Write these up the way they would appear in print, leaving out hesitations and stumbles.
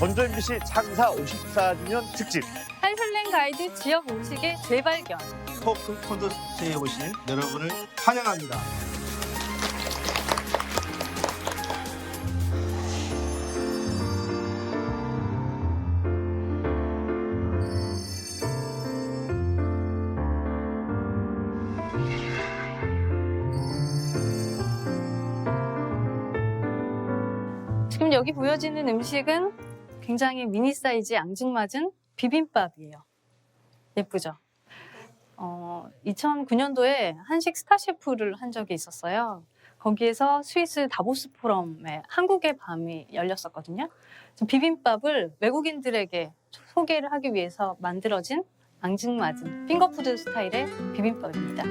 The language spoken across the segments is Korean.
전주 MBC 창사 54주년 특집 한슐랭 가이드 지역 음식의 재발견. 토크 콘서트에 오신 여러분을 환영합니다. 지금 여기 보여지는 음식은 굉장히 미니 사이즈의 앙증맞은 비빔밥이에요. 예쁘죠? 2009년도에 한식 스타 셰프를 한 적이 있었어요. 거기에서 스위스 다보스 포럼에 한국의 밤이 열렸었거든요. 비빔밥을 외국인들에게 소개를 하기 위해서 만들어진 앙증맞은 핑거푸드 스타일의 비빔밥입니다.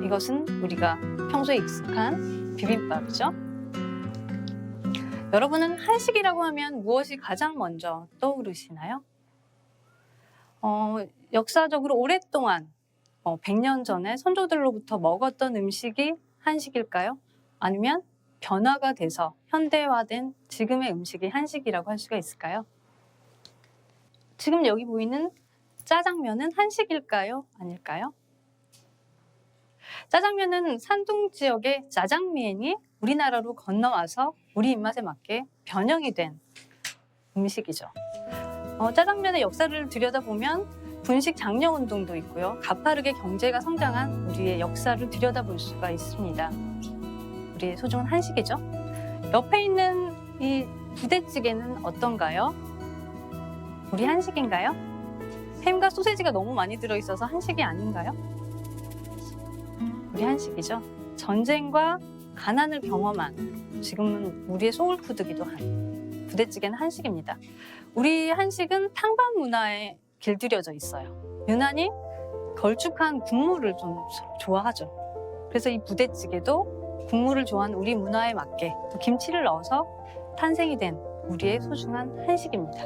이것은 우리가 평소에 익숙한 비빔밥이죠. 여러분은 한식이라고 하면 무엇이 가장 먼저 떠오르시나요? 역사적으로 오랫동안 100년 전에 선조들로부터 먹었던 음식이 한식일까요? 아니면 변화가 돼서 현대화된 지금의 음식이 한식이라고 할 수가 있을까요? 지금 여기 보이는 짜장면은 한식일까요? 아닐까요? 짜장면은 산둥 지역의 짜장면이 우리나라로 건너와서 우리 입맛에 맞게 변형이 된 음식이죠. 짜장면의 역사를 들여다보면 분식 장려 운동도 있고요. 가파르게 경제가 성장한 우리의 역사를 들여다볼 수가 있습니다. 우리의 소중한 한식이죠. 옆에 있는 이 부대찌개는 어떤가요? 우리 한식인가요? 햄과 소세지가 너무 많이 들어있어서 한식이 아닌가요? 우리 한식이죠. 전쟁과 가난을 경험한 지금은 우리의 소울푸드기도 한 부대찌개는 한식입니다. 우리 한식은 탕밥 문화에 길들여져 있어요. 유난히 걸쭉한 국물을 좀 좋아하죠. 그래서 이 부대찌개도 국물을 좋아하는 우리 문화에 맞게 또 김치를 넣어서 탄생이 된 우리의 소중한 한식입니다.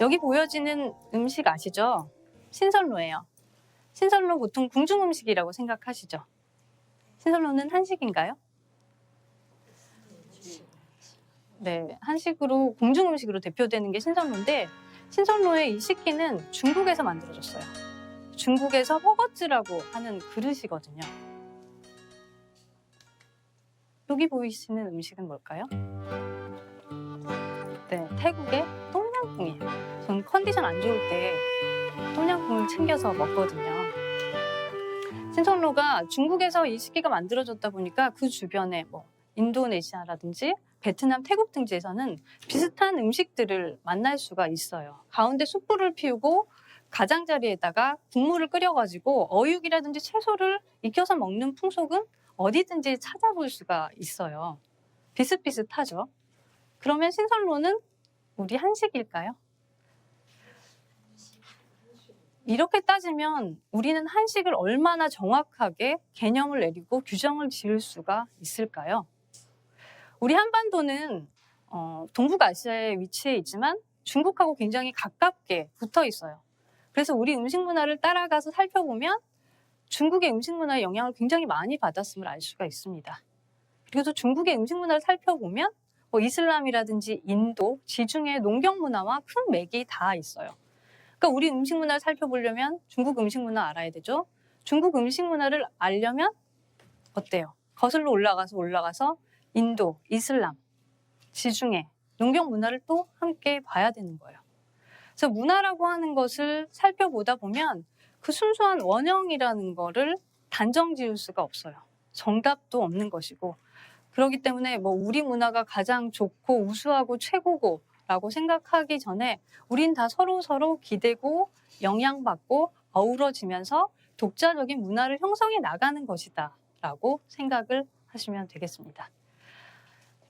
여기 보여지는 음식 아시죠? 신선로예요. 신선로 보통 궁중 음식이라고 생각하시죠? 신선로는 한식인가요? 네, 한식으로 궁중 음식으로 대표되는 게 신선로인데 신선로의 이 식기는 중국에서 만들어졌어요. 중국에서 허거즈라고 하는 그릇이거든요. 여기 보이시는 음식은 뭘까요? 네, 태국의 똠양꿍이에요. 저는 컨디션 안 좋을 때 똠양꿍을 챙겨서 먹거든요. 신선로가 중국에서 이 식기가 만들어졌다 보니까 그 주변에 인도네시아라든지 베트남, 태국 등지에서는 비슷한 음식들을 만날 수가 있어요. 가운데 숯불을 피우고 가장자리에다가 국물을 끓여가지고 어육이라든지 채소를 익혀서 먹는 풍속은 어디든지 찾아볼 수가 있어요. 비슷비슷하죠. 그러면 신선로는 우리 한식일까요? 이렇게 따지면 우리는 한식을 얼마나 정확하게 개념을 내리고 규정을 지을 수가 있을까요? 우리 한반도는 동북아시아에 위치해 있지만 중국하고 굉장히 가깝게 붙어 있어요. 그래서 우리 음식 문화를 따라가서 살펴보면 중국의 음식 문화의 영향을 굉장히 많이 받았음을 알 수가 있습니다. 그리고 또 중국의 음식 문화를 살펴보면 이슬람이라든지 인도, 지중해 농경 문화와 큰 맥이 다 있어요. 그러니까 우리 음식 문화를 살펴보려면 중국 음식 문화 알아야 되죠. 중국 음식 문화를 알려면 어때요? 거슬러 올라가서 인도, 이슬람, 지중해, 농경 문화를 또 함께 봐야 되는 거예요. 그래서 문화라고 하는 것을 살펴보다 보면 그 순수한 원형이라는 거를 단정 지을 수가 없어요. 정답도 없는 것이고 그렇기 때문에 우리 문화가 가장 좋고 우수하고 최고고 라고 생각하기 전에 우린 다 서로 기대고 영향받고 어우러지면서 독자적인 문화를 형성해 나가는 것이다 라고 생각을 하시면 되겠습니다.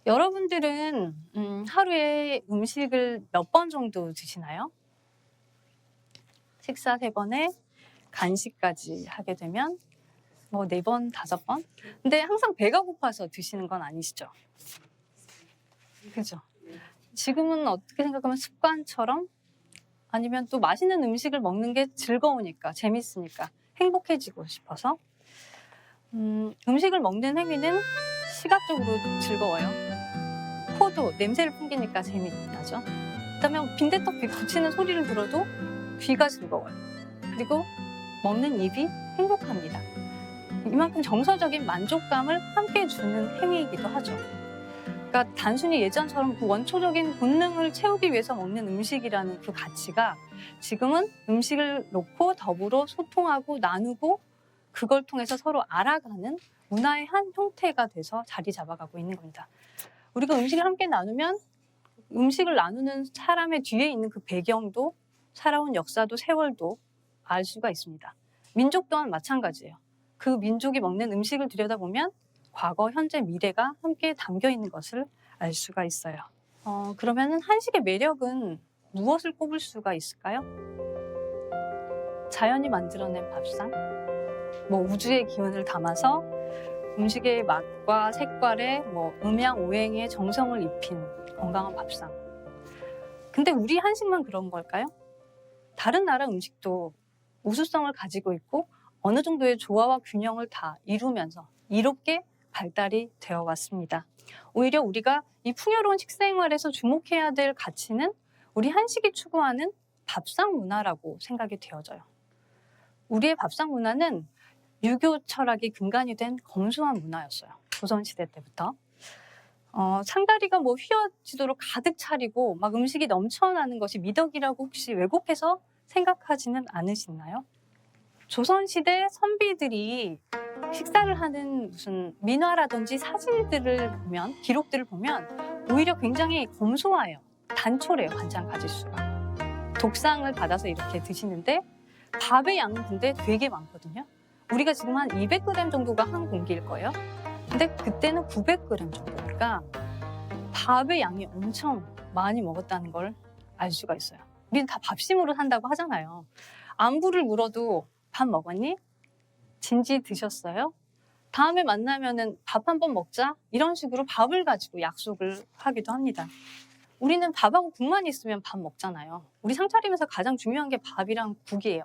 여러분들은 하루에 음식을 몇 번 정도 드시나요? 식사 3번에 간식까지 하게 되면 4번, 5번? 근데 항상 배가 고파서 드시는 건 아니시죠? 그죠? 지금은 어떻게 생각하면 습관처럼 아니면 또 맛있는 음식을 먹는 게 즐거우니까, 재밌으니까, 행복해지고 싶어서 음식을 먹는 행위는 시각적으로 즐거워요. 코도 냄새를 풍기니까 재미나죠. 그다음에 빈대떡 붙이는 소리를 들어도 귀가 즐거워요. 그리고 먹는 입이 행복합니다. 이만큼 정서적인 만족감을 함께 주는 행위이기도 하죠. 그러니까 단순히 예전처럼 그 원초적인 본능을 채우기 위해서 먹는 음식이라는 그 가치가 지금은 음식을 놓고 더불어 소통하고 나누고 그걸 통해서 서로 알아가는 문화의 한 형태가 돼서 자리 잡아가고 있는 겁니다. 우리가 음식을 함께 나누면 음식을 나누는 사람의 뒤에 있는 그 배경도 살아온 역사도 세월도 알 수가 있습니다. 민족 또한 마찬가지예요. 그 민족이 먹는 음식을 들여다보면 과거, 현재, 미래가 함께 담겨 있는 것을 알 수가 있어요. 그러면 한식의 매력은 무엇을 꼽을 수가 있을까요? 자연이 만들어낸 밥상, 우주의 기운을 담아서 음식의 맛과 색깔에 음양오행의 정성을 입힌 건강한 밥상. 근데 우리 한식만 그런 걸까요? 다른 나라 음식도 우수성을 가지고 있고 어느 정도의 조화와 균형을 다 이루면서 이롭게 발달이 되어 왔습니다. 오히려 우리가 이 풍요로운 식생활에서 주목해야 될 가치는 우리 한식이 추구하는 밥상 문화라고 생각이 되어져요. 우리의 밥상 문화는 유교 철학이 근간이 된 검소한 문화였어요. 조선시대 때부터. 상다리가 휘어지도록 가득 차리고 막 음식이 넘쳐나는 것이 미덕이라고 혹시 왜곡해서 생각하지는 않으시나요? 조선시대 선비들이 식사를 하는 무슨 민화라든지 사진들을 보면, 기록들을 보면 오히려 굉장히 검소해요. 단촐해요, 반찬 가짓수가. 독상을 받아서 이렇게 드시는데 밥의 양은 근데 되게 많거든요. 우리가 지금 한 200g 정도가 한 공기일 거예요. 근데 그때는 900g 정도니까 밥의 양이 엄청 많이 먹었다는 걸 알 수가 있어요. 우리는 다 밥심으로 산다고 하잖아요. 안부를 물어도 밥 먹었니? 진지 드셨어요? 다음에 만나면은 밥 한 번 먹자? 이런 식으로 밥을 가지고 약속을 하기도 합니다. 우리는 밥하고 국만 있으면 밥 먹잖아요. 우리 상차림에서 가장 중요한 게 밥이랑 국이에요.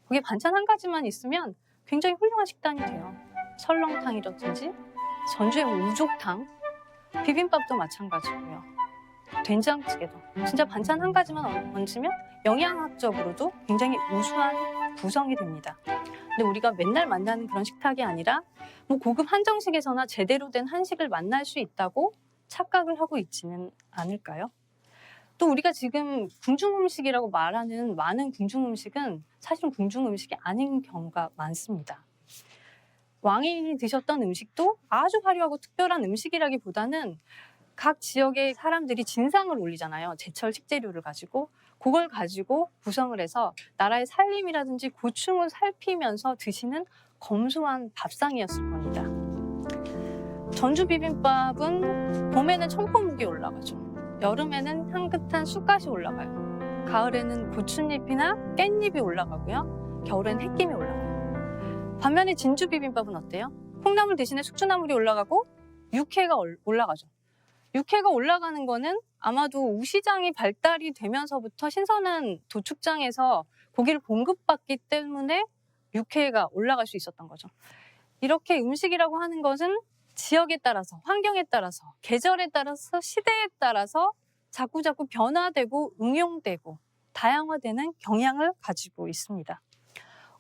거기에 반찬 한 가지만 있으면 굉장히 훌륭한 식단이 돼요. 설렁탕이라든지 전주의 우족탕, 비빔밥도 마찬가지고요. 된장찌개도 진짜 반찬 한 가지만 얹으면 영양학적으로도 굉장히 우수한 구성이 됩니다. 근데 우리가 맨날 만나는 그런 식탁이 아니라 고급 한정식에서나 제대로 된 한식을 만날 수 있다고 착각을 하고 있지는 않을까요? 또 우리가 지금 궁중음식이라고 말하는 많은 궁중음식은 사실은 궁중음식이 아닌 경우가 많습니다. 왕이 드셨던 음식도 아주 화려하고 특별한 음식이라기보다는 각 지역의 사람들이 진상을 올리잖아요. 제철 식재료를 가지고. 그걸 가지고 구성을 해서 나라의 살림이라든지 고충을 살피면서 드시는 검소한 밥상이었을 겁니다. 전주 비빔밥은 봄에는 청포묵이 올라가죠. 여름에는 향긋한 쑥갓이 올라가요. 가을에는 고추잎이나 깻잎이 올라가고요. 겨울에는 햇김이 올라가요. 반면에 진주 비빔밥은 어때요? 콩나물 대신에 숙주나물이 올라가고 육회가 올라가죠. 육회가 올라가는 거는 아마도 우시장이 발달이 되면서부터 신선한 도축장에서 고기를 공급받기 때문에 육회가 올라갈 수 있었던 거죠. 이렇게 음식이라고 하는 것은 지역에 따라서, 환경에 따라서, 계절에 따라서, 시대에 따라서 자꾸자꾸 변화되고 응용되고 다양화되는 경향을 가지고 있습니다.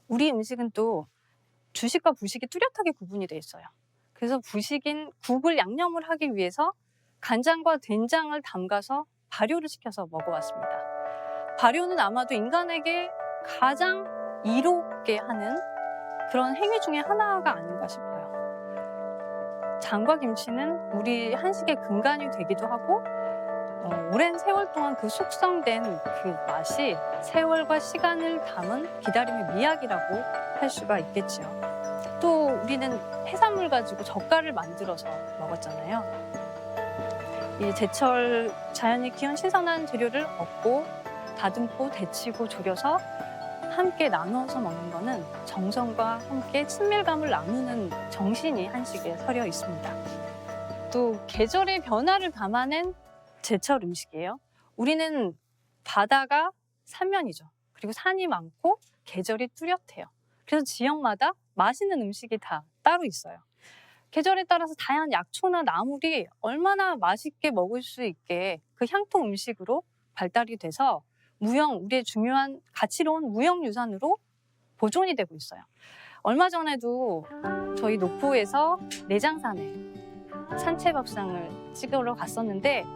우리 음식은 또 주식과 부식이 뚜렷하게 구분이 돼 있어요. 그래서 부식인 국을 양념을 하기 위해서 간장과 된장을 담가서 발효를 시켜서 먹어왔습니다. 발효는 아마도 인간에게 가장 이롭게 하는 그런 행위 중에 하나가 아닌가 싶어요. 장과 김치는 우리 한식의 근간이 되기도 하고 오랜 세월 동안 그 숙성된 그 맛이 세월과 시간을 담은 기다림의 미학이라고 할 수가 있겠죠. 또 우리는 해산물 가지고 젓갈을 만들어서 먹었잖아요. 이 제철 자연이 키운 신선한 재료를 얻고 다듬고 데치고 졸여서 함께 나누어서 먹는 거는 정성과 함께 친밀감을 나누는 정신이 한식에 서려 있습니다. 또 계절의 변화를 담아낸 제철 음식이에요. 우리는 바다가 삼면이죠. 그리고 산이 많고 계절이 뚜렷해요. 그래서 지역마다 맛있는 음식이 다 따로 있어요. 계절에 따라서 다양한 약초나 나물이 얼마나 맛있게 먹을 수 있게 그 향토 음식으로 발달이 돼서 우리의 중요한 가치로운 무형유산으로 보존이 되고 있어요. 얼마 전에도 저희 노포에서 내장산에 산채밥상을 찍으러 갔었는데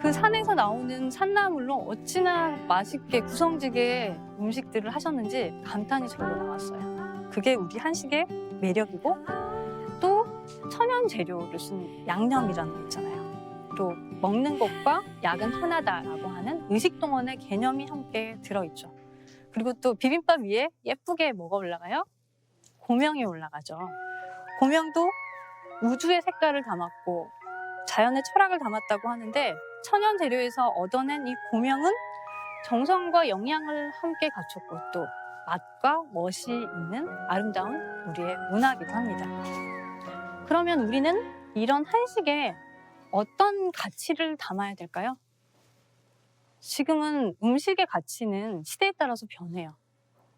그 산에서 나오는 산나물로 어찌나 맛있게 구성지게 음식들을 하셨는지 감탄이 절로 나왔어요. 그게 우리 한식의 매력이고 또 천연 재료를 쓴 양념이라는 거 있잖아요. 또 먹는 것과 약은 하나다라고 하는 의식동원의 개념이 함께 들어있죠. 그리고 또 비빔밥 위에 예쁘게 뭐가 올라가요? 고명이 올라가죠. 고명도 우주의 색깔을 담았고 자연의 철학을 담았다고 하는데 천연 재료에서 얻어낸 이 고명은 정성과 영양을 함께 갖췄고 또 맛과 멋이 있는 아름다운 우리의 문화이기도 합니다. 그러면 우리는 이런 한식에 어떤 가치를 담아야 될까요? 지금은 음식의 가치는 시대에 따라서 변해요.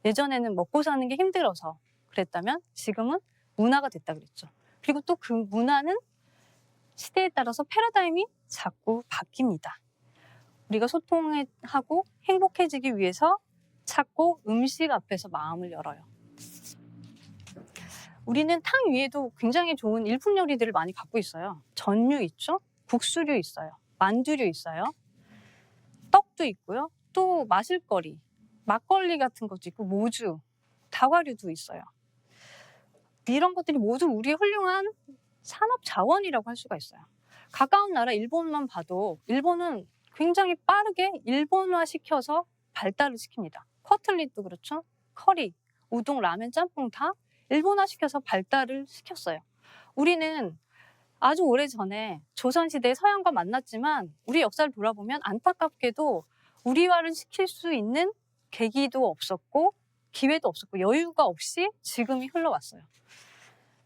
예전에는 먹고 사는 게 힘들어서 그랬다면 지금은 문화가 됐다 그랬죠. 그리고 또 그 문화는 시대에 따라서 패러다임이 자꾸 바뀝니다. 우리가 소통하고 행복해지기 위해서 찾고 음식 앞에서 마음을 열어요. 우리는 탕 위에도 굉장히 좋은 일품 요리들을 많이 갖고 있어요. 전류 있죠? 국수류 있어요. 만두류 있어요. 떡도 있고요. 또 마실거리, 막걸리 같은 것도 있고 모주, 다과류도 있어요. 이런 것들이 모두 우리의 훌륭한 산업 자원이라고 할 수가 있어요. 가까운 나라 일본만 봐도 일본은 굉장히 빠르게 일본화 시켜서 발달을 시킵니다. 커틀릿도 그렇죠. 커리, 우동, 라면, 짬뽕 다 일본화 시켜서 발달을 시켰어요. 우리는 아주 오래전에 조선시대에 서양과 만났지만 우리 역사를 돌아보면 안타깝게도 우리화를 시킬 수 있는 계기도 없었고 기회도 없었고 여유가 없이 지금이 흘러왔어요.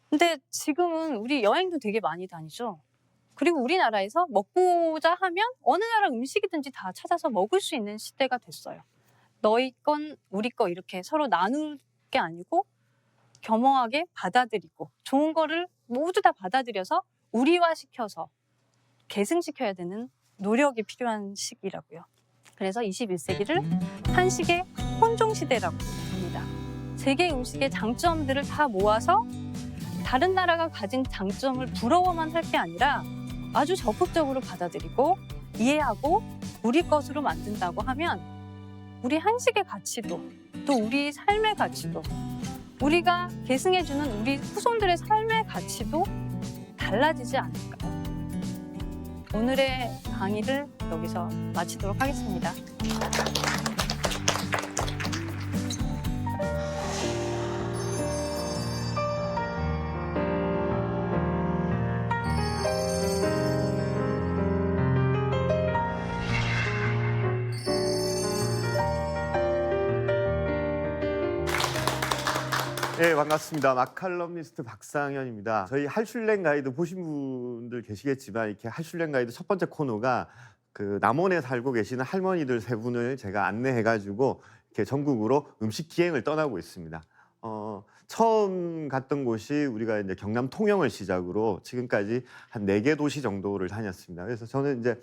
근데 지금은 우리 여행도 되게 많이 다니죠. 그리고 우리나라에서 먹고자 하면 어느 나라 음식이든지 다 찾아서 먹을 수 있는 시대가 됐어요. 너희 건 우리 거 이렇게 서로 나눌 게 아니고 겸허하게 받아들이고 좋은 거를 모두 다 받아들여서 우리화시켜서 계승시켜야 되는 노력이 필요한 시기라고요. 그래서 21세기를 한식의 혼종시대라고 합니다. 세계 음식의 장점들을 다 모아서 다른 나라가 가진 장점을 부러워만 할 게 아니라 아주 적극적으로 받아들이고 이해하고 우리 것으로 만든다고 하면 우리 한식의 가치도 또 우리 삶의 가치도 우리가 계승해주는 우리 후손들의 삶의 가치도 달라지지 않을까요? 오늘의 강의를 여기서 마치도록 하겠습니다. 네, 반갑습니다. 마칼럼니스트 박상현입니다. 저희 할슐랭 가이드 보신 분들 계시겠지만 이렇게 할슐랭 가이드 첫 번째 코너가 그 남원에 살고 계시는 할머니들 세 분을 제가 안내해가지고 이렇게 전국으로 음식 기행을 떠나고 있습니다. 처음 갔던 곳이 우리가 이제 경남 통영을 시작으로 지금까지 한 4개 도시 정도를 다녔습니다. 그래서 저는 이제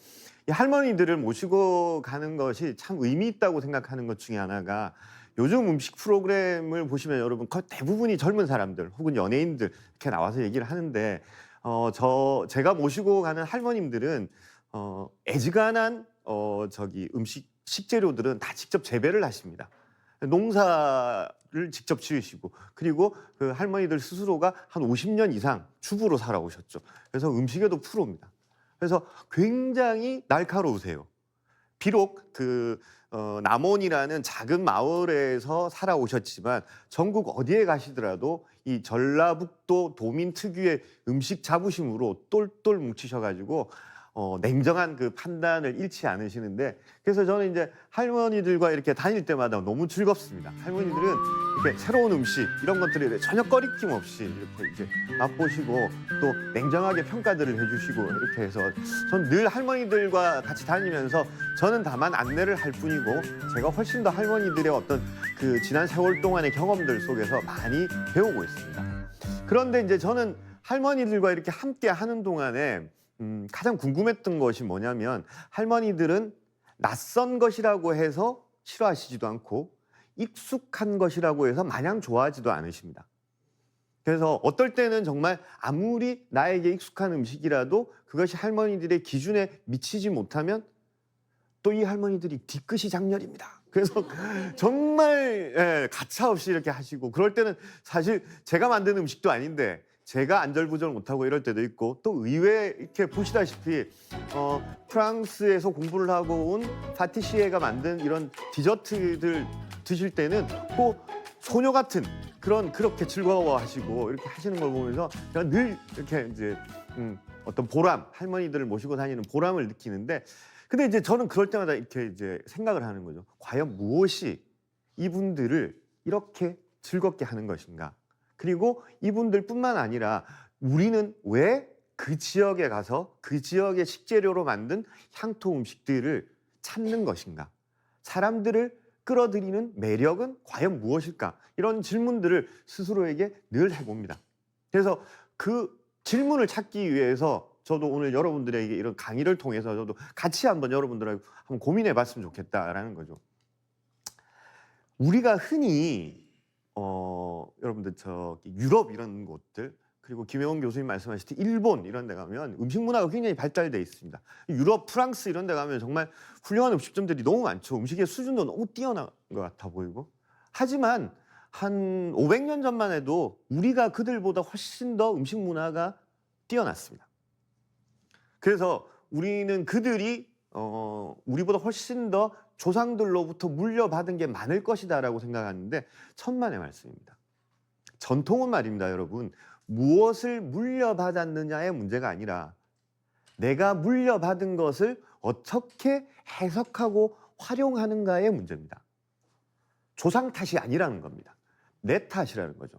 이 할머니들을 모시고 가는 것이 참 의미 있다고 생각하는 것 중에 하나가 요즘 음식 프로그램을 보시면 여러분 거의 대부분이 젊은 사람들 혹은 연예인들 이렇게 나와서 얘기를 하는데 제가 모시고 가는 할머님들은 애지간한 음식 식재료들은 다 직접 재배를 하십니다. 농사를 직접 지으시고 그리고 그 할머니들 스스로가 한 50년 이상 주부로 살아오셨죠. 그래서 음식에도 프로입니다. 그래서 굉장히 날카로우세요. 비록 남원이라는 작은 마을에서 살아오셨지만 전국 어디에 가시더라도 이 전라북도 도민 특유의 음식 자부심으로 똘똘 뭉치셔가지고 냉정한 그 판단을 잃지 않으시는데 그래서 저는 이제 할머니들과 이렇게 다닐 때마다 너무 즐겁습니다. 할머니들은 이렇게 새로운 음식 이런 것들에 전혀 꺼리낌 없이 이렇게 이제 맛보시고 또 냉정하게 평가들을 해주시고 이렇게 해서 전 늘 할머니들과 같이 다니면서 저는 다만 안내를 할 뿐이고 제가 훨씬 더 할머니들의 어떤 그 지난 세월 동안의 경험들 속에서 많이 배우고 있습니다. 그런데 이제 저는 할머니들과 이렇게 함께 하는 동안에 가장 궁금했던 것이 뭐냐면 할머니들은 낯선 것이라고 해서 싫어하시지도 않고 익숙한 것이라고 해서 마냥 좋아하지도 않으십니다. 그래서 어떨 때는 정말 아무리 나에게 익숙한 음식이라도 그것이 할머니들의 기준에 미치지 못하면 또 이 할머니들이 뒤끝이 장렬입니다. 그래서 정말 가차없이 이렇게 하시고 그럴 때는 사실 제가 만든 음식도 아닌데 제가 안절부절 못하고 이럴 때도 있고 또 의외에 이렇게 보시다시피 프랑스에서 공부를 하고 온 파티시에가 만든 이런 디저트들 드실 때는 꼭 소녀 같은 그렇게 즐거워하시고 이렇게 하시는 걸 보면서 제가 늘 이렇게 이제 어떤 보람, 할머니들을 모시고 다니는 보람을 느끼는데 근데 이제 저는 그럴 때마다 이렇게 이제 생각을 하는 거죠. 과연 무엇이 이분들을 이렇게 즐겁게 하는 것인가? 그리고 이분들뿐만 아니라 우리는 왜 그 지역에 가서 그 지역의 식재료로 만든 향토 음식들을 찾는 것인가? 사람들을 끌어들이는 매력은 과연 무엇일까? 이런 질문들을 스스로에게 늘 해봅니다. 그래서 그 질문을 찾기 위해서 저도 오늘 여러분들에게 이런 강의를 통해서 저도 같이 한번 여러분들하고 한번 고민해 봤으면 좋겠다라는 거죠. 우리가 흔히 여러분들 저기 유럽 이런 곳들 그리고 김혜원 교수님 말씀하실 때 일본 이런 데 가면 음식 문화가 굉장히 발달돼 있습니다. 유럽, 프랑스 이런 데 가면 정말 훌륭한 음식점들이 너무 많죠. 음식의 수준도 너무 뛰어난 것 같아 보이고. 하지만 한 500년 전만 해도 우리가 그들보다 훨씬 더 음식 문화가 뛰어났습니다. 그래서 우리는 그들이 우리보다 훨씬 더 조상들로부터 물려받은 게 많을 것이다라고 생각하는데 천만의 말씀입니다. 전통은 말입니다, 여러분. 무엇을 물려받았느냐의 문제가 아니라 내가 물려받은 것을 어떻게 해석하고 활용하는가의 문제입니다. 조상 탓이 아니라는 겁니다. 내 탓이라는 거죠.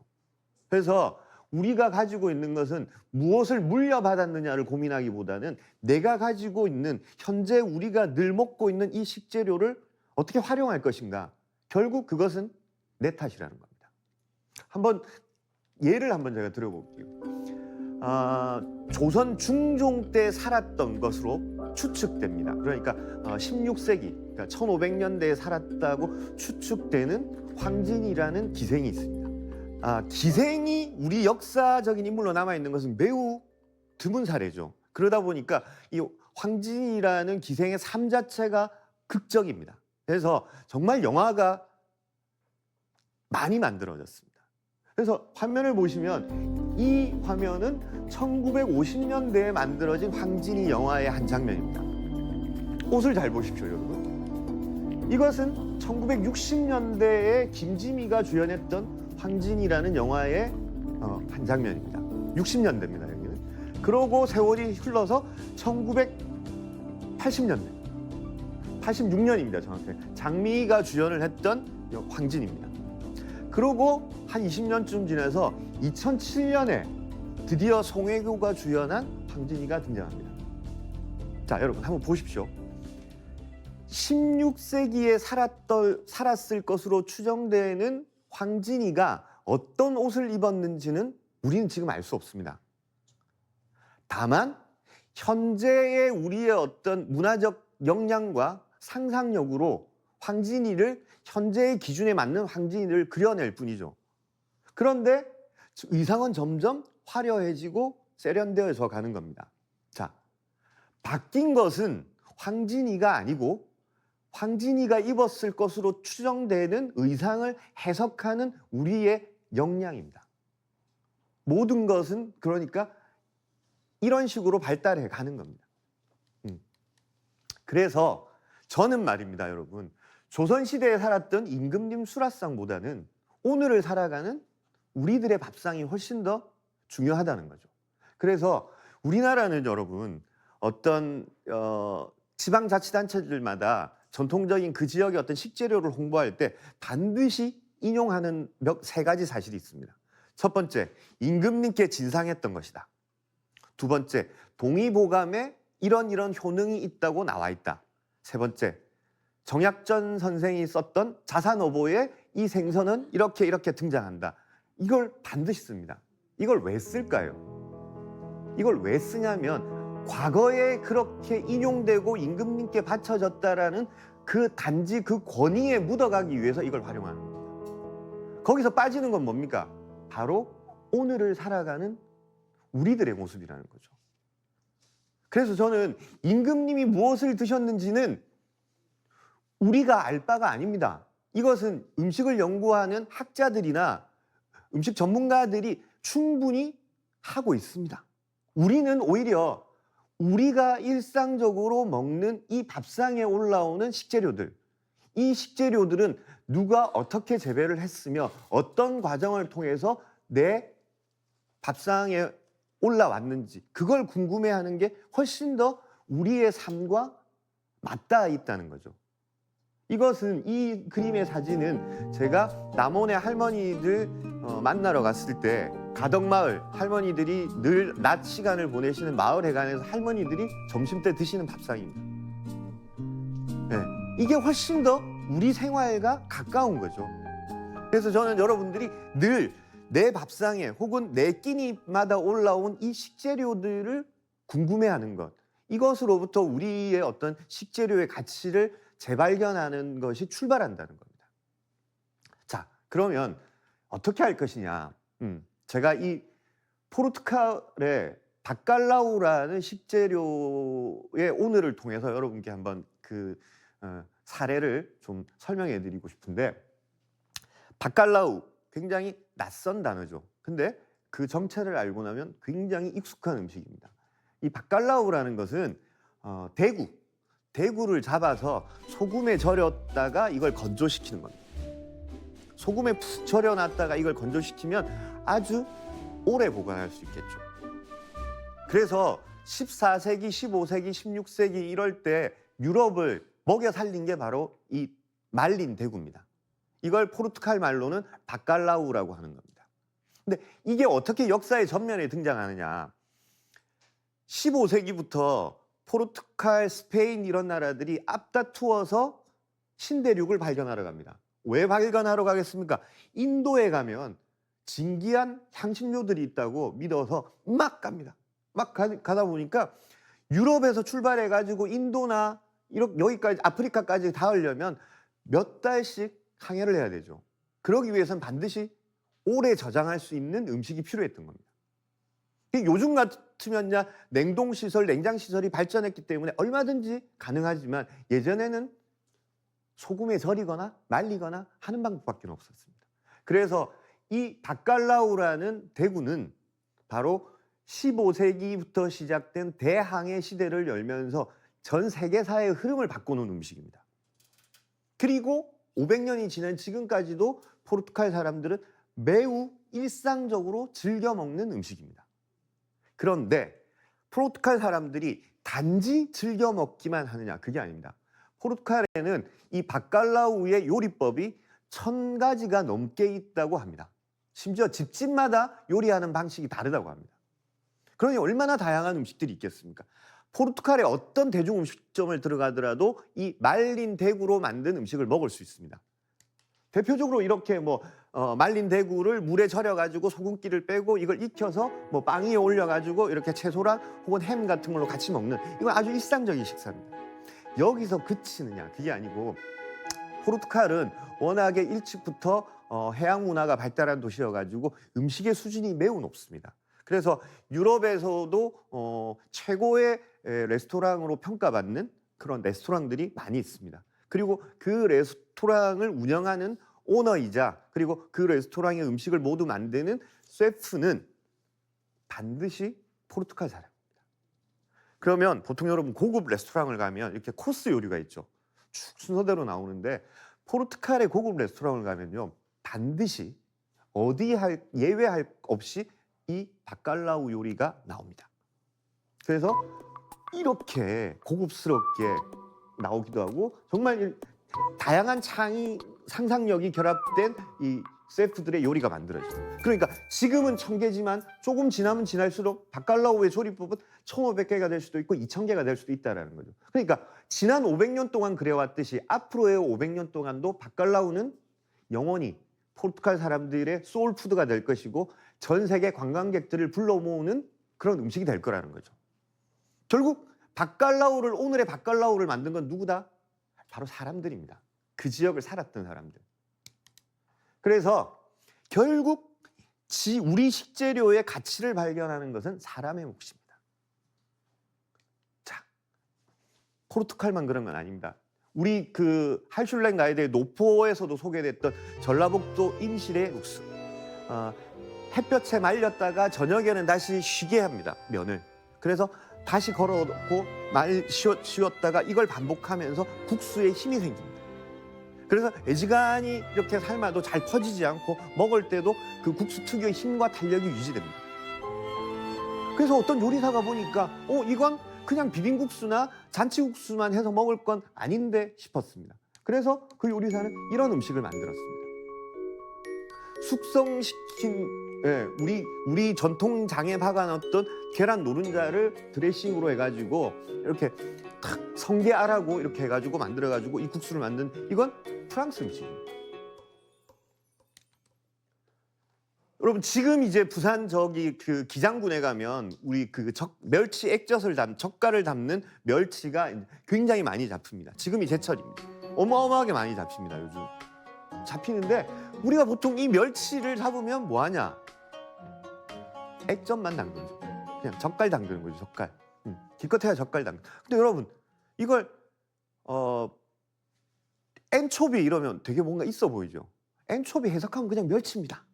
그래서 우리가 가지고 있는 것은 무엇을 물려받았느냐를 고민하기보다는 내가 가지고 있는 현재 우리가 늘 먹고 있는 이 식재료를 어떻게 활용할 것인가. 결국 그것은 내 탓이라는 겁니다. 한번 예를 한번 제가 들어볼게요. 조선 중종 때 살았던 것으로 추측됩니다. 그러니까 16세기, 그러니까 1500년대에 살았다고 추측되는 황진이라는 기생이 있습니다. 기생이 우리 역사적인 인물로 남아있는 것은 매우 드문 사례죠. 그러다 보니까 이 황진이라는 기생의 삶 자체가 극적입니다. 그래서 정말 영화가 많이 만들어졌습니다. 그래서 화면을 보시면 이 화면은 1950년대에 만들어진 황진이 영화의 한 장면입니다. 옷을 잘 보십시오, 여러분. 이것은 1960년대에 김지미가 주연했던 황진이라는 영화의 한 장면입니다. 60년대입니다, 여기는. 그러고 세월이 흘러서 1980년대, 86년입니다, 정확하게. 장미가 주연을 했던 황진입니다. 그러고 한 20년쯤 지나서 2007년에 드디어 송혜교가 주연한 황진이가 등장합니다. 자, 여러분 한번 보십시오. 16세기에 살았을 것으로 추정되는 황진이가 어떤 옷을 입었는지는 우리는 지금 알 수 없습니다. 다만 현재의 우리의 어떤 문화적 역량과 상상력으로 황진이를 현재의 기준에 맞는 황진이를 그려낼 뿐이죠. 그런데 의상은 점점 화려해지고 세련되어져 가는 겁니다. 자, 바뀐 것은 황진이가 아니고 황진이가 입었을 것으로 추정되는 의상을 해석하는 우리의 역량입니다. 모든 것은 그러니까 이런 식으로 발달해 가는 겁니다. 그래서 저는 말입니다, 여러분. 조선시대에 살았던 임금님 수라상보다는 오늘을 살아가는 우리들의 밥상이 훨씬 더 중요하다는 거죠. 그래서 우리나라는 여러분 어떤 지방자치단체들마다 전통적인 그 지역의 어떤 식재료를 홍보할 때 반드시 인용하는 세 가지 사실이 있습니다. 첫 번째, 임금님께 진상했던 것이다. 두 번째, 동의보감에 이런 효능이 있다고 나와 있다. 세 번째, 정약전 선생이 썼던 자산어보에 이 생선은 이렇게 등장한다. 이걸 반드시 씁니다. 이걸 왜 쓸까요? 이걸 왜 쓰냐면 과거에 그렇게 인용되고 임금님께 바쳐졌다라는 그 단지 그 권위에 묻어가기 위해서 이걸 활용하는 겁니다. 거기서 빠지는 건 뭡니까? 바로 오늘을 살아가는 우리들의 모습이라는 거죠. 그래서 저는 임금님이 무엇을 드셨는지는 우리가 알 바가 아닙니다. 이것은 음식을 연구하는 학자들이나 음식 전문가들이 충분히 하고 있습니다. 우리는 오히려 우리가 일상적으로 먹는 이 밥상에 올라오는 식재료들, 이 식재료들은 누가 어떻게 재배를 했으며 어떤 과정을 통해서 내 밥상에 올라왔는지 그걸 궁금해하는 게 훨씬 더 우리의 삶과 맞닿아 있다는 거죠. 이것은 이 그림의 사진은 제가 남원의 할머니들 만나러 갔을 때 가덕마을 할머니들이 늘 낮 시간을 보내시는 마을 해관에서 할머니들이 점심때 드시는 밥상입니다. 네, 이게 훨씬 더 우리 생활과 가까운 거죠. 그래서 저는 여러분들이 늘 내 밥상에 혹은 내 끼니마다 올라온 이 식재료들을 궁금해하는 것, 이것으로부터 우리의 어떤 식재료의 가치를 재발견하는 것이 출발한다는 겁니다. 자, 그러면 어떻게 할 것이냐? 제가 이 포르투갈의 바칼라우라는 식재료의 오늘을 통해서 여러분께 한번 그 사례를 좀 설명해 드리고 싶은데, 바칼라우 굉장히 낯선 단어죠. 근데 그 정체를 알고 나면 굉장히 익숙한 음식입니다. 이 바칼라우라는 것은 대구를 잡아서 소금에 절였다가 이걸 건조시키는 겁니다. 소금에 푹 절여놨다가 이걸 건조시키면 아주 오래 보관할 수 있겠죠. 그래서 14세기, 15세기, 16세기 이럴 때 유럽을 먹여 살린 게 바로 이 말린 대구입니다. 이걸 포르투갈 말로는 바칼라우라고 하는 겁니다. 근데 이게 어떻게 역사의 전면에 등장하느냐? 15세기부터 포르투갈, 스페인 이런 나라들이 앞다투어서 신대륙을 발견하러 갑니다. 왜 발견하러 가겠습니까? 인도에 가면 진귀한 향신료들이 있다고 믿어서 막 갑니다. 막 가다 보니까 유럽에서 출발해가지고 인도나 여기까지 아프리카까지 닿으려면 몇 달씩 항해를 해야 되죠. 그러기 위해서는 반드시 오래 저장할 수 있는 음식이 필요했던 겁니다. 요즘 같으면 냉동시설, 냉장시설이 발전했기 때문에 얼마든지 가능하지만 예전에는 소금에 절이거나 말리거나 하는 방법밖에 없었습니다. 그래서 이 바칼라우라는 대구는 바로 15세기부터 시작된 대항해 시대를 열면서 전 세계사의 흐름을 바꿔놓은 음식입니다. 그리고 500년이 지난 지금까지도 포르투갈 사람들은 매우 일상적으로 즐겨 먹는 음식입니다. 그런데 포르투갈 사람들이 단지 즐겨 먹기만 하느냐? 그게 아닙니다. 포르투갈에는 이 바칼라우의 요리법이 1000가지가 넘게 있다고 합니다. 심지어 집집마다 요리하는 방식이 다르다고 합니다. 그러니 얼마나 다양한 음식들이 있겠습니까? 포르투갈의 어떤 대중 음식점을 들어가더라도 이 말린 대구로 만든 음식을 먹을 수 있습니다. 대표적으로 이렇게 말린 대구를 물에 절여가지고 소금기를 빼고 이걸 익혀서 빵 위에 올려가지고 이렇게 채소랑 혹은 햄 같은 걸로 같이 먹는, 이건 아주 일상적인 식사입니다. 여기서 그치느냐? 그게 아니고 포르투갈은 워낙에 일찍부터 해양 문화가 발달한 도시여가지고 음식의 수준이 매우 높습니다. 그래서 유럽에서도 최고의 레스토랑으로 평가받는 그런 레스토랑들이 많이 있습니다. 그리고 그 레스토랑을 운영하는 오너이자 그리고 그 레스토랑의 음식을 모두 만드는 셰프는 반드시 포르투갈 사람입니다. 그러면 보통 여러분 고급 레스토랑을 가면 이렇게 코스 요리가 있죠. 쭉 순서대로 나오는데 포르투갈의 고급 레스토랑을 가면요, 반드시 예외할 없이 이 바칼라우 요리가 나옵니다. 그래서 이렇게 고급스럽게 나오기도 하고 정말 다양한 창의 상상력이 결합된 이 셰프들의 요리가 만들어져요. 그러니까 지금은 1000개지만 조금 지나면 지날수록 바칼라우의 조리법은 1500개가 될 수도 있고 2000개가 될 수도 있다는 거죠. 그러니까 지난 500년 동안 그래왔듯이 앞으로의 500년 동안도 바칼라우는 영원히 포르투갈 사람들의 소울푸드가 될 것이고 전 세계 관광객들을 불러 모으는 그런 음식이 될 거라는 거죠. 결국 오늘의 바깔라우를 만든 건 누구다? 바로 사람들입니다. 그 지역을 살았던 사람들. 그래서 결국 우리 식재료의 가치를 발견하는 것은 사람의 몫입니다. 자, 포르투갈만 그런 건 아닙니다. 우리 그 할슐랭 가이드의 노포에서도 소개됐던 전라북도 임실의 육수. 햇볕에 말렸다가 저녁에는 다시 쉬게 합니다. 면을. 그래서 다시 걸어놓고 쉬었다가 이걸 반복하면서 국수에 힘이 생깁니다. 그래서 애지간히 이렇게 삶아도 잘 퍼지지 않고 먹을 때도 그 국수 특유의 힘과 탄력이 유지됩니다. 그래서 어떤 요리사가 보니까 이건 그냥 비빔국수나 잔치국수만 해서 먹을 건 아닌데 싶었습니다. 그래서 그 요리사는 이런 음식을 만들었습니다. 숙성시킨 우리 전통장에 박아놨던 계란 노른자를 드레싱으로 해가지고 이렇게 탁 성게알하고 이렇게 해가지고 만들어가지고 이 국수를 만든 이건 프랑스 음식입니다. 여러분 지금 이제 부산 그 기장군에 가면 우리 그 멸치 젓갈을 담는 멸치가 굉장히 많이 잡힙니다. 지금이 제철입니다. 어마어마하게 많이 잡힙니다. 요즘 잡히는데 우리가 보통 이 멸치를 잡으면 뭐 하냐? 액젓만 담그죠. 그냥 젓갈 담그는 거죠. 젓갈. 기껏해야 젓갈 담그. 근데 여러분 이걸 엔초비 이러면 되게 뭔가 있어 보이죠. 엔초비 해석하면 그냥 멸치입니다.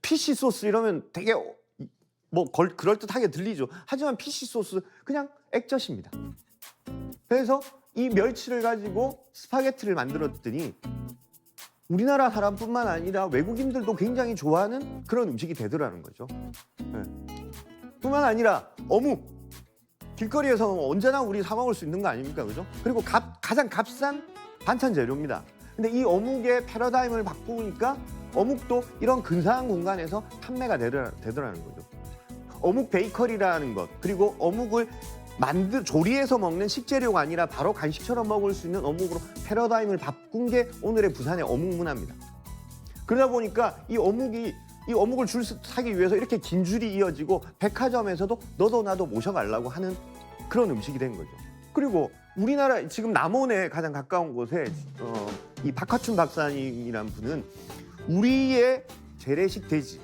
피쉬 소스 이러면 되게 그럴듯하게 들리죠. 하지만 피쉬 소스 그냥 액젓입니다. 그래서 이 멸치를 가지고 스파게티를 만들었더니 우리나라 사람뿐만 아니라 외국인들도 굉장히 좋아하는 그런 음식이 되더라는 거죠. 뿐만 아니라 어묵. 길거리에서 언제나 우리 사 먹을 수 있는 거 아닙니까? 그죠? 그리고 가장 값싼 반찬 재료입니다. 근데 이 어묵의 패러다임을 바꾸니까 어묵도 이런 근사한 공간에서 판매가 되더라는 거죠. 어묵 베이커리라는 것, 그리고 어묵을 조리해서 먹는 식재료가 아니라 바로 간식처럼 먹을 수 있는 어묵으로 패러다임을 바꾼 게 오늘의 부산의 어묵 문화입니다. 그러다 보니까 이 어묵을 줄 사기 위해서 이렇게 긴 줄이 이어지고 백화점에서도 너도 나도 모셔가려고 하는 그런 음식이 된 거죠. 그리고 우리나라 지금 남원에 가장 가까운 곳에 이 박화춘 박사님이란 분은 우리의 재래식 돼지,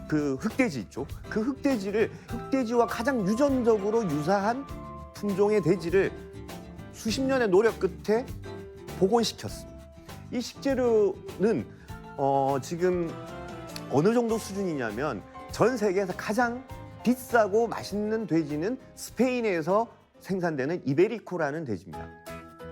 그 흑돼지 있죠. 그 흑돼지와 가장 유전적으로 유사한 품종의 돼지를 수십 년의 노력 끝에 복원시켰습니다. 이 식재료는 지금 어느 정도 수준이냐면 전 세계에서 가장 비싸고 맛있는 돼지는 스페인에서 생산되는 이베리코라는 돼지입니다.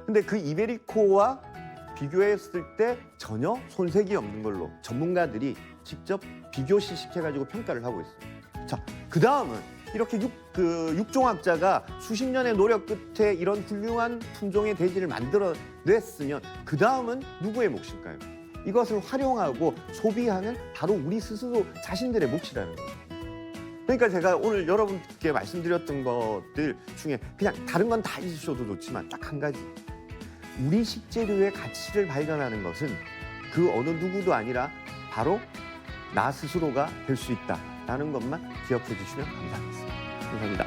근데 그 이베리코와 비교했을 때 전혀 손색이 없는 걸로 전문가들이 직접 비교 시식해가지고 평가를 하고 있어요. 자, 그 다음은 이렇게 육종학자가 수십 년의 노력 끝에 이런 훌륭한 품종의 돼지를 만들어냈으면 그 다음은 누구의 몫일까요? 이것을 활용하고 소비하는 바로 우리 스스로 자신들의 몫이라는 거예요. 그러니까 제가 오늘 여러분께 말씀드렸던 것들 중에 그냥 다른 건 다 있으셔도 좋지만 딱 한 가지. 우리 식재료의 가치를 발견하는 것은 그 어느 누구도 아니라 바로 나 스스로가 될 수 있다라는 것만 기억해 주시면 감사하겠습니다. 감사합니다.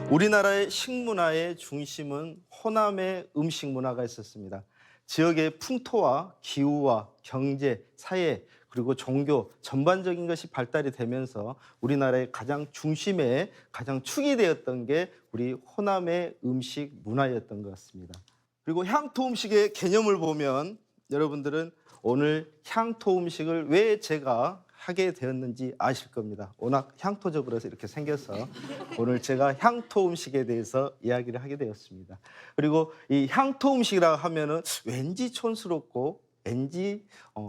우리나라의 식문화의 중심은 호남의 음식 문화가 있었습니다. 지역의 풍토와 기후와 경제, 사회, 그리고 종교 전반적인 것이 발달이 되면서 우리나라의 가장 중심에 가장 축이 되었던 게 우리 호남의 음식 문화였던 것 같습니다. 그리고 향토 음식의 개념을 보면 여러분들은 오늘 향토 음식을 왜 제가 하게 되었는지 아실 겁니다. 워낙 향토적으로 이렇게 생겨서 오늘 제가 향토 음식에 대해서 이야기를 하게 되었습니다. 그리고 이 향토 음식이라 하면은 왠지 촌스럽고 왠지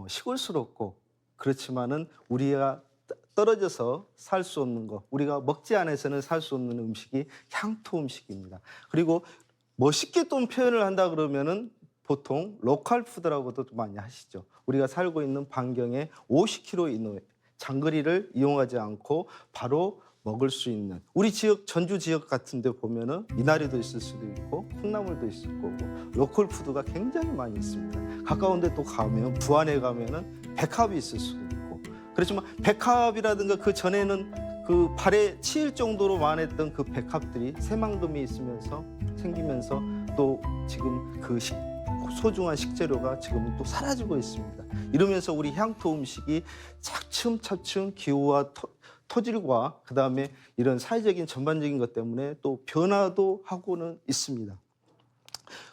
시골스럽고 그렇지만은 우리가 떨어져서 살 수 없는 것, 우리가 먹지 않아서는 살 수 없는 음식이 향토 음식입니다. 그리고 멋있게 또 표현을 한다 그러면은 보통 로컬 푸드라고도 많이 하시죠. 우리가 살고 있는 반경에 50km 이내에 장거리를 이용하지 않고 바로 먹을 수 있는 우리 지역 전주 지역 같은 데 보면은 미나리도 있을 수도 있고 콩나물도 있을 거고 로컬 푸드가 굉장히 많이 있습니다. 가까운 데 또 가면 부안에 가면은 백합이 있을 수도 있고 그렇지만 백합이라든가 그 전에는 그 발에 치일 정도로 많았던 그 백합들이 새만금이 있으면서 생기면서 또 지금 그 소중한 식재료가 지금 또 사라지고 있습니다. 이러면서 우리 향토 음식이 차츰차츰 기후와 토질과 그다음에 이런 사회적인 전반적인 것 때문에 또 변화도 하고는 있습니다.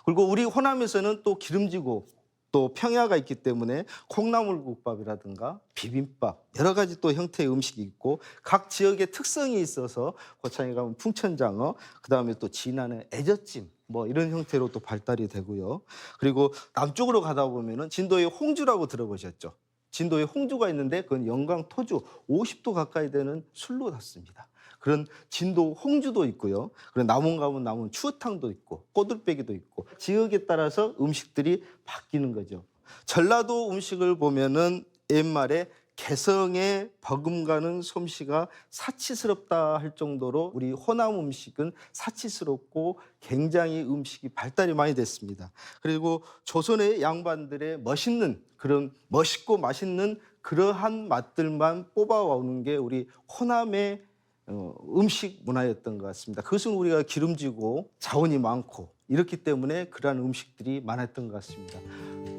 그리고 우리 호남에서는 또 기름지고 또 평야가 있기 때문에 콩나물국밥이라든가 비빔밥 여러 가지 또 형태의 음식이 있고 각 지역의 특성이 있어서 고창에 가면 풍천장어 그다음에 또 진안의 애젓찜 뭐 이런 형태로 또 발달이 되고요. 그리고 남쪽으로 가다 보면은 진도의 홍주라고 들어보셨죠? 진도에 홍주가 있는데 그건 영광 토주 50도 가까이 되는 술로 닿습니다. 그런 진도 홍주도 있고요. 그런 남원 가면 남원 추어탕도 있고 꼬들빼기도 있고 지역에 따라서 음식들이 바뀌는 거죠. 전라도 음식을 보면은 옛말에 개성에 버금가는 솜씨가 사치스럽다 할 정도로 우리 호남 음식은 사치스럽고 굉장히 음식이 발달이 많이 됐습니다. 그리고 조선의 양반들의 멋있는 그런 멋있고 맛있는 그러한 맛들만 뽑아오는 게 우리 호남의 음식 문화였던 것 같습니다. 그것은 우리가 기름지고 자원이 많고 이렇기 때문에 그러한 음식들이 많았던 것 같습니다.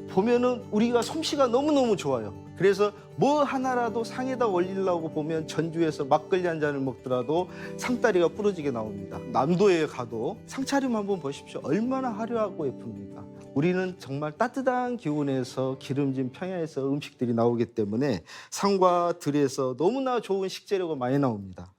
보면은 우리가 솜씨가 너무너무 좋아요. 그래서 뭐 하나라도 상에다 올리려고 보면 전주에서 막걸리 한 잔을 먹더라도 상다리가 부러지게 나옵니다. 남도에 가도 상차림 한번 보십시오. 얼마나 화려하고 예쁩니까? 우리는 정말 따뜻한 기온에서 기름진 평야에서 음식들이 나오기 때문에 산과 들에서 너무나 좋은 식재료가 많이 나옵니다.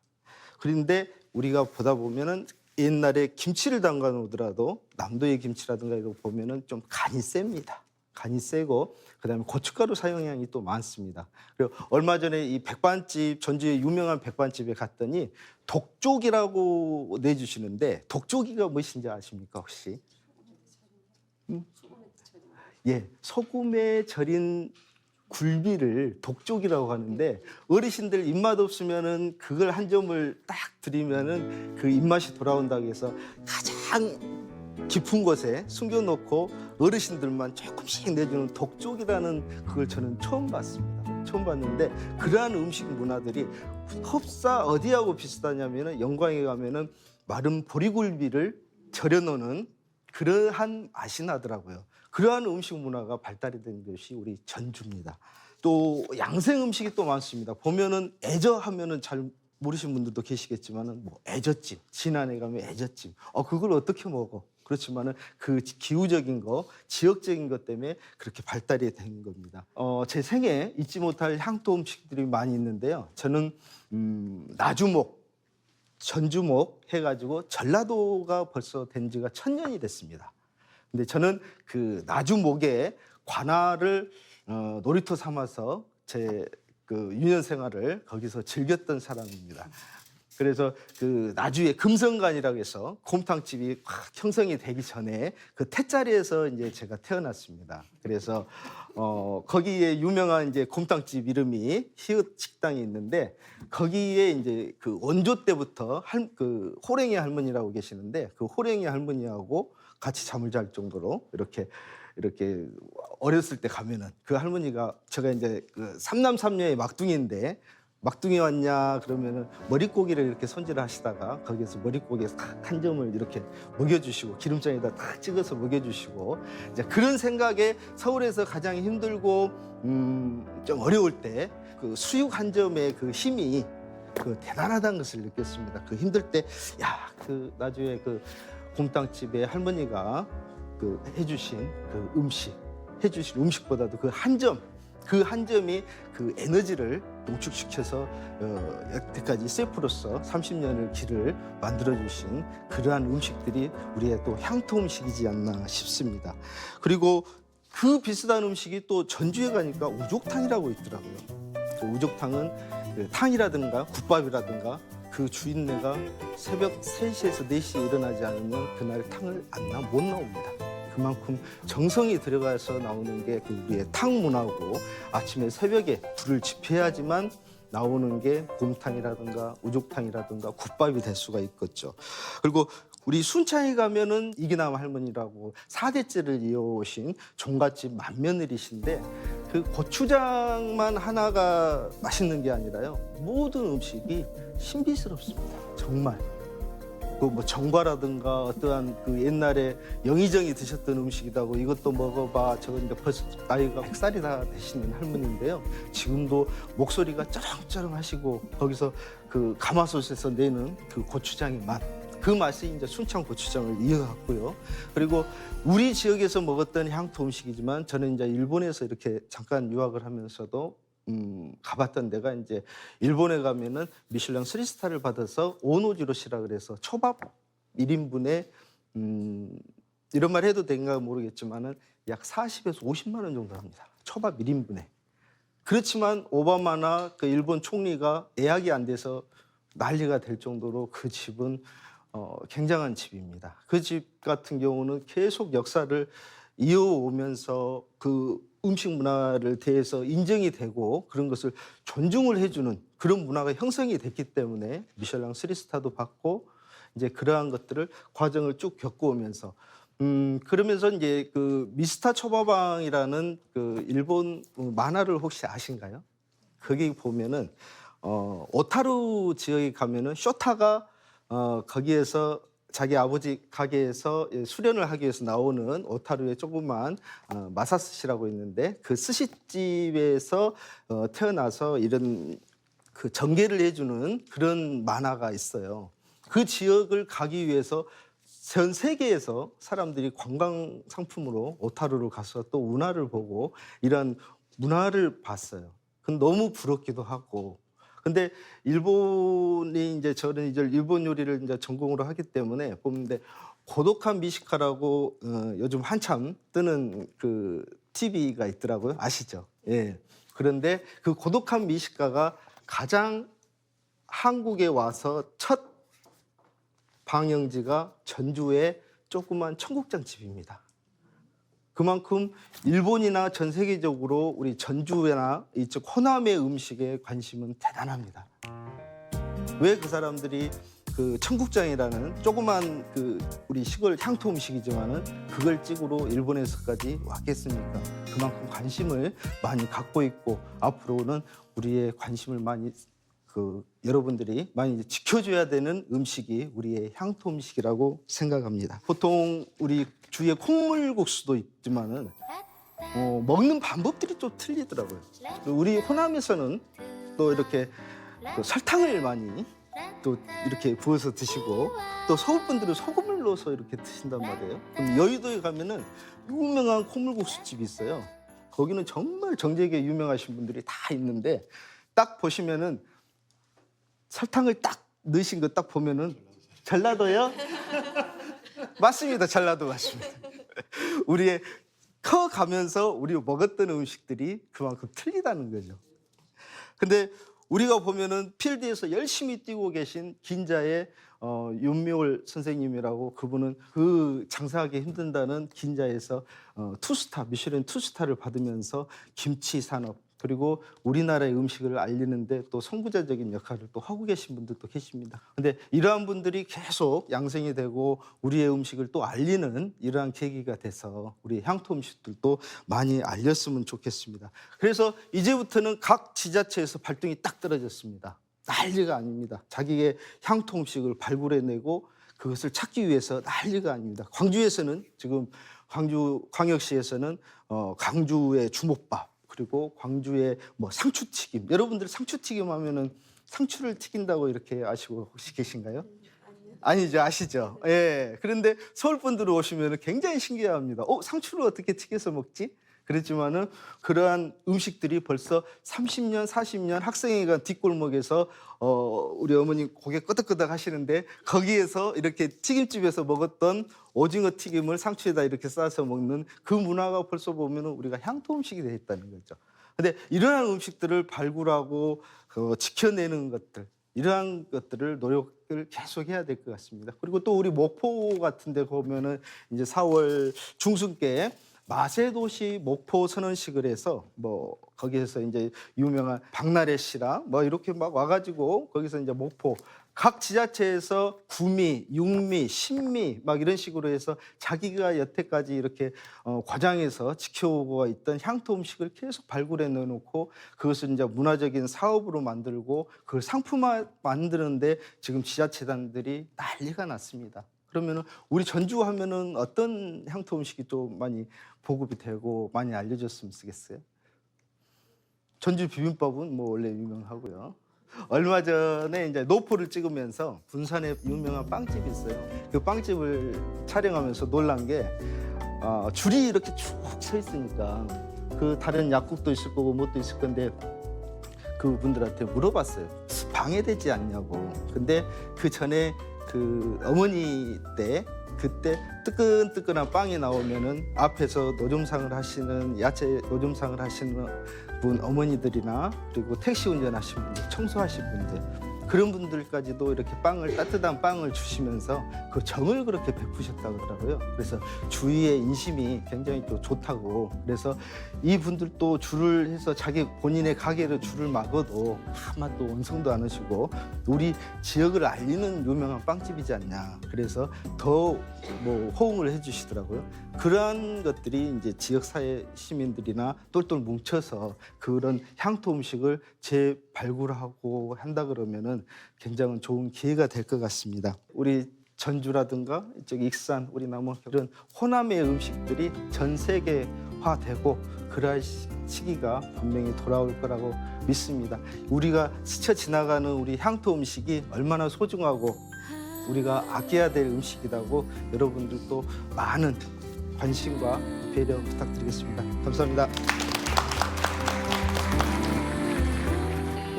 그런데 우리가 보다 보면은 옛날에 김치를 담가 놓더라도 남도의 김치라든가 이런 거 보면은 좀 간이 셉니다. 간이 세고 그다음에 고춧가루 사용량이 또 많습니다. 그리고 얼마 전에 이 백반집 전주의 유명한 백반집에 갔더니 독조기라고 내주시는데 독조기가 무엇인지 아십니까 혹시? 예, 소금에 절인 굴비를 독조기라고 하는데 어르신들 입맛 없으면은 그걸 한 점을 딱 드리면은 그 입맛이 돌아온다고 해서 가장 깊은 곳에 숨겨놓고 어르신들만 조금씩 내주는 독조기라는 그걸 저는 처음 봤습니다. 처음 봤는데 그러한 음식 문화들이 흡사 어디하고 비슷하냐면은 영광에 가면은 마른 보리굴비를 절여놓는 그러한 맛이 나더라고요. 그러한 음식 문화가 발달이 된 것이 우리 전주입니다. 또 양생 음식이 또 많습니다. 보면은 애저 하면은 잘 모르시는 분들도 계시겠지만은 뭐 애젓찜, 진안에 가면 애젓찜. 그걸 어떻게 먹어? 그렇지만은 그 기후적인 거, 지역적인 것 때문에 그렇게 발달이 된 겁니다. 제 생에 잊지 못할 향토 음식들이 많이 있는데요. 저는 나주목, 전주목 해가지고 전라도가 벌써 된 지가 1000년이 됐습니다. 근데 저는 그 나주목에 관아를 놀이터 삼아서 제 그 유년 생활을 거기서 즐겼던 사람입니다. 그래서 그 나주의 금성관이라고 해서 곰탕집이 확 형성이 되기 전에 그 태자리에서 이제 제가 태어났습니다. 그래서 거기에 유명한 이제 곰탕집 이름이 희읍 식당이 있는데 거기에 이제 그 원조 때부터 그 호랭이 할머니라고 계시는데 그 호랭이 할머니하고 같이 잠을 잘 정도로 이렇게 어렸을 때 가면은 그 할머니가 제가 이제 그 삼남삼녀의 막둥이인데 막둥이 왔냐 그러면은 머릿고기를 이렇게 손질을 하시다가 거기에서 머릿고기에 한 점을 이렇게 먹여주시고 기름장에다 딱 찍어서 먹여주시고 이제 그런 생각에 서울에서 가장 힘들고 좀 어려울 때 그 수육 한 점의 그 힘이 그 대단하다는 것을 느꼈습니다. 그 힘들 때 그 나중에 그 곰탕집의 할머니가 그 해주신 그 해주신 음식보다도 그 한 점이 그 에너지를 농축시켜서 여태까지 셰프로서 30년을 길을 만들어주신 그러한 음식들이 우리의 또 향토 음식이지 않나 싶습니다. 그리고 그 비슷한 음식이 또 전주에 가니까 우족탕이라고 있더라고요. 그 우족탕은 그 탕이라든가 국밥이라든가 그 주인네가 새벽 3시에서 4시에 일어나지 않으면 그날 탕을 못 나옵니다. 그 그만큼 정성이 들어가서 나오는 게 그 우리의 탕 문화고, 아침에 새벽에 불을 지펴야지만 나오는 게 곰탕이라든가 우족탕이라든가 국밥이 될 수가 있겠죠. 그리고 우리 순창에 가면은 이기남 할머니라고 4대째를 이어오신 종갓집 맏며느리신데, 그 고추장만 하나가 맛있는 게 아니라요, 모든 음식이 신비스럽습니다. 정말. 그 뭐 정과라든가 어떠한 그 옛날에 영의정이 드셨던 음식이라고, 이것도 먹어봐. 저건 이제 벌써 나이가 100살이 다 되시는 할머니인데요. 지금도 목소리가 쩌렁쩌렁 하시고, 거기서 그 가마솥에서 내는 그 고추장의 맛, 그 맛이 이제 순창 고추장을 이어갔고요. 그리고 우리 지역에서 먹었던 향토 음식이지만, 저는 이제 일본에서 이렇게 잠깐 유학을 하면서도 가봤던 데가, 이제 일본에 가면은 미슐랭 3스타를 받아서 오노지로시라 그래서 초밥 1인분에 이런 말 해도 된가 모르겠지만은 약 40에서 50만 원 정도 합니다. 초밥 1인분에. 그렇지만 오바마나 그 일본 총리가 예약이 안 돼서 난리가 될 정도로 그 집은 굉장한 집입니다. 그 집 같은 경우는 계속 역사를 이어오면서 그 음식 문화를 대해서 인정이 되고 그런 것을 존중을 해주는 그런 문화가 형성이 됐기 때문에 미슐랭 3스타도 받고, 이제 그러한 것들을 과정을 쭉 겪어오면서 그러면서 이제 그 미스터 초밥왕이라는 그 일본 만화를 혹시 아신가요? 거기 보면은 오타루 지역에 가면은 쇼타가 거기에서 자기 아버지 가게에서 수련을 하기 위해서 나오는 오타루의 조그만 마사스 씨라고 있는데, 그 스시집에서 태어나서 이런 그 전개를 해주는 그런 만화가 있어요. 그 지역을 가기 위해서 전 세계에서 사람들이 관광 상품으로 오타루를 가서 또 운하를 보고 이런 문화를 봤어요. 그건 너무 부럽기도 하고. 근데 일본이 이제, 저는 이제 일본 요리를 이제 전공으로 하기 때문에 보는데, 고독한 미식가라고 요즘 한참 뜨는 그 TV가 있더라고요. 아시죠? 예. 그런데 그 고독한 미식가가 가장 한국에 와서 첫 방영지가 전주의 조그만 청국장 집입니다. 그만큼 일본이나 전 세계적으로 우리 전주나 이쪽 호남의 음식에 관심은 대단합니다. 왜 그 사람들이 그 청국장이라는 조그만 그 우리 시골 향토 음식이지만은 그걸 찍으러 일본에서까지 왔겠습니까? 그만큼 관심을 많이 갖고 있고, 앞으로는 우리의 관심을 많이 여러분들이 많이 지켜줘야 되는 음식이 우리의 향토 음식이라고 생각합니다. 보통 우리 주위에 콩물국수도 있지만은 먹는 방법들이 좀 틀리더라고요. 우리 호남에서는 또 이렇게 또 설탕을 많이 또 이렇게 부어서 드시고, 또 서울 분들은 소금을 넣어서 이렇게 드신단 말이에요. 그럼 여의도에 가면은 유명한 콩물국수 집이 있어요. 거기는 정말 정재계 유명하신 분들이 다 있는데, 딱 보시면은 설탕을 딱 넣으신 거 딱 보면은, 전라도요? 맞습니다. 전라도 맞습니다. 우리의 커가면서 우리 먹었던 음식들이 그만큼 틀리다는 거죠. 근데 우리가 보면은 필드에서 열심히 뛰고 계신 긴자의 윤미월 선생님이라고, 그분은 그 장사하기 힘든다는 긴자에서 투스타, 미슐랭 투스타를 받으면서 김치 산업, 그리고 우리나라의 음식을 알리는데 또 선구자적인 역할을 또 하고 계신 분들도 계십니다. 근데 이러한 분들이 계속 양성이 되고 우리의 음식을 또 알리는 이러한 계기가 돼서 우리 향토 음식들도 많이 알렸으면 좋겠습니다. 그래서 이제부터는 각 지자체에서 발등이 딱 떨어졌습니다. 난리가 아닙니다. 자기의 향토 음식을 발굴해내고 그것을 찾기 위해서 난리가 아닙니다. 광주에서는 지금 광주광역시에서는 광주의 주먹밥, 그리고 광주의 뭐 상추튀김. 여러분들 상추튀김 하면은 상추를 튀긴다고 이렇게 아시고 혹시 계신가요? 아니죠, 아시죠? 예. 그런데 서울 분들 오시면 굉장히 신기해합니다. 상추를 어떻게 튀겨서 먹지? 그렇지만은 그러한 음식들이 벌써 30년, 40년 학생회관 뒷골목에서 우리 어머니 고개 끄덕끄덕 하시는데, 거기에서 이렇게 튀김집에서 먹었던 오징어 튀김을 상추에다 이렇게 싸서 먹는 그 문화가 벌써 보면은 우리가 향토 음식이 되어 있다는 거죠. 근데 이러한 음식들을 발굴하고 지켜내는 것들, 이러한 것들을 노력을 계속 해야 될 것 같습니다. 그리고 또 우리 목포 같은 데 보면은 이제 4월 중순께 마제도시 목포 선언식을 해서 뭐 거기에서 이제 유명한 박나래 씨랑 뭐 이렇게 막 와가지고 거기서 이제 목포 각 지자체에서 구미, 육미, 신미 막 이런 식으로 해서 자기가 여태까지 이렇게 과장해서 지켜오고 있던 향토 음식을 계속 발굴해 내놓고 그것을 이제 문화적인 사업으로 만들고 그걸 상품화 만드는데 지금 지자체단들이 난리가 났습니다. 그러면은 우리 전주 하면은 어떤 향토 음식이 또 많이 보급이 되고 많이 알려졌으면 쓰겠어요? 전주 비빔밥은 뭐 원래 유명하고요. 얼마 전에 이제 노포를 찍으면서 군산에 유명한 빵집이 있어요. 그 빵집을 촬영하면서 놀란 게 줄이 이렇게 쭉 서 있으니까 그 다른 약국도 있을 거고 뭣도 있을 건데 그분들한테 물어봤어요. 방해되지 않냐고. 근데 그 전에 그 어머니 때 그때 뜨끈뜨끈한 빵이 나오면은 앞에서 노점상을 하시는 야채 노점상을 하시는 분 어머니들이나 그리고 택시 운전하시는 분들, 청소하시는 분들 그런 분들까지도 이렇게 빵을 따뜻한 빵을 주시면서 그 정을 그렇게 베푸셨다고 하더라고요. 그래서 주위의 인심이 굉장히 또 좋다고. 그래서 이분들도 줄을 해서 자기 본인의 가게를 줄을 막아도 아마 또 원성도 안 하시고 우리 지역을 알리는 유명한 빵집이지 않냐. 그래서 더 뭐 호응을 해주시더라고요. 그러한 것들이 이제 지역사회 시민들이나 똘똘 뭉쳐서 그런 향토 음식을 재발굴하고 한다 그러면은 굉장히 좋은 기회가 될 것 같습니다. 우리 전주라든가 이쪽 익산, 우리 남원 이런 호남의 음식들이 전 세계화되고 그러한 시기가 분명히 돌아올 거라고 믿습니다. 우리가 스쳐 지나가는 우리 향토 음식이 얼마나 소중하고 우리가 아껴야 될 음식이라고 여러분들도 많은 관심과 배려 부탁드리겠습니다. 감사합니다.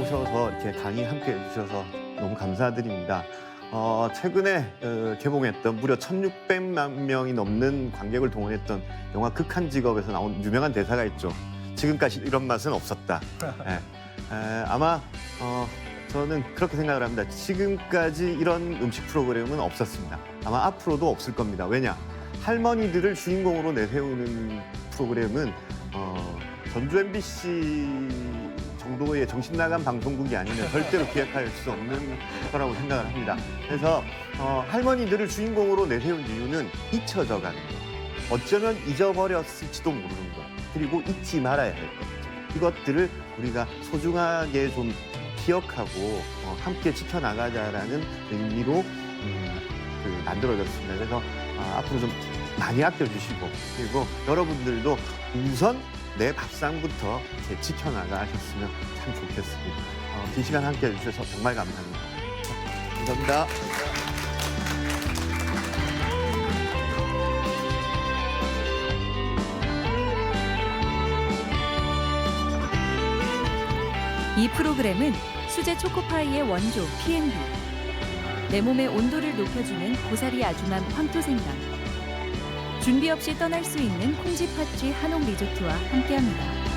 오셔서 이렇게 강의 함께 해주셔서 너무 감사드립니다. 최근에 개봉했던 무려 1,600만 명이 넘는 관객을 동원했던 영화 극한 직업에서 나온 유명한 대사가 있죠. 지금까지 이런 맛은 없었다. 아마 저는 그렇게 생각을 합니다. 지금까지 이런 음식 프로그램은 없었습니다. 아마 앞으로도 없을 겁니다. 왜냐? 할머니들을 주인공으로 내세우는 프로그램은 전주 MBC 정도의 정신 나간 방송국이 아니면 절대로 기획할 수 없는 거라고 생각을 합니다. 그래서 할머니들을 주인공으로 내세운 이유는 잊혀져 가는 것, 어쩌면 잊어버렸을지도 모르는 것, 그리고 잊지 말아야 할 것, 이것들을 우리가 소중하게 좀 기억하고 함께 지켜나가자라는 의미로 만들어졌습니다. 그래서 앞으로 좀 많이 아껴주시고 그리고 여러분들도 우선 내 밥상부터 지켜나가셨으면 참 좋겠습니다. 긴 시간 함께 해주셔서 정말 감사합니다. 감사합니다. 이 프로그램은 수제 초코파이의 원조 P&B, 내 몸의 온도를 높여주는 고사리 아주맘 황토생강, 준비 없이 떠날 수 있는 콩쥐 팥쥐 한옥 리조트와 함께합니다.